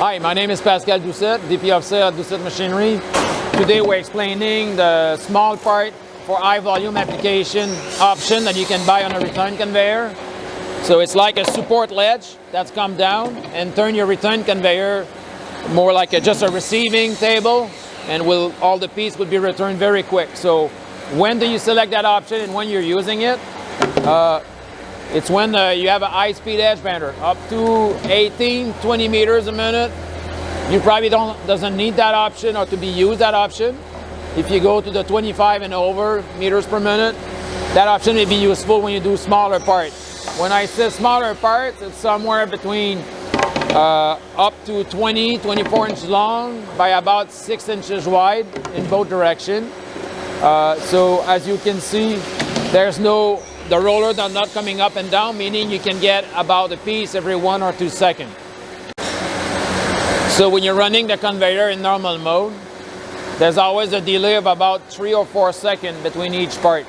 Hi, my name is Pascal Doucette, VP Officer at Doucette Machinery. Today we're explaining the small part for high volume application option that you can buy on a return conveyor. So it's like a support ledge that's come down and turn your return conveyor more like just a receiving table, and all the piece will be returned very quick. So when do you select that option and when you're using it? It's when you have a high-speed edge bander up to 18-20 meters a minute. You probably doesn't need that option or to be used that option. If you go to the 25 and over meters per minute, that option may be useful when you do smaller parts. When I say smaller parts, it's somewhere between up to 24 inches long by about 6 inches wide in both directions. So as you can see, the rollers are not coming up and down, meaning you can get about a piece every 1 or 2 seconds. So when you're running the conveyor in normal mode, there's always a delay of about 3 or 4 seconds between each part.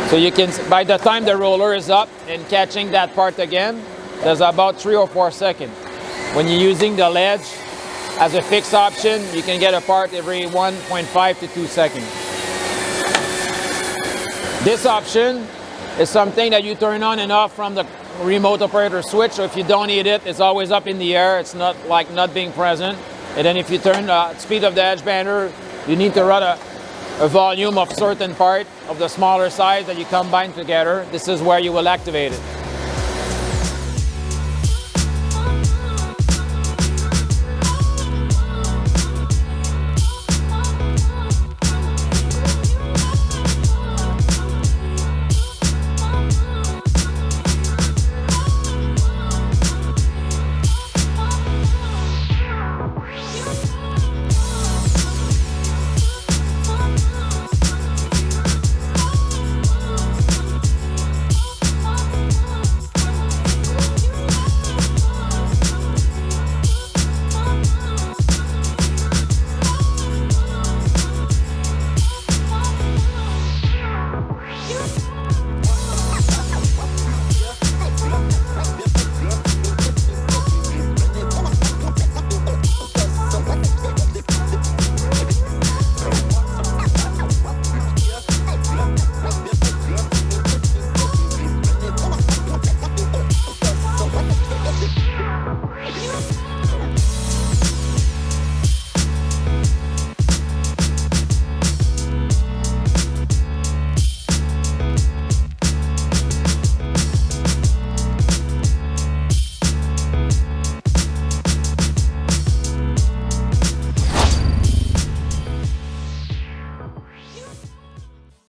So you can, by the time the roller is up and catching that part again, there's about 3 or 4 seconds. When you're using the ledge as a fixed option, you can get a part every 1.5 to 2 seconds. This option is something that you turn on and off from the remote operator switch. So if you don't need it, it's always up in the air. It's not like not being present. And then if you turn the speed of the edge bander, you need to run a volume of certain part of the smaller size that you combine together. This is where you will activate it.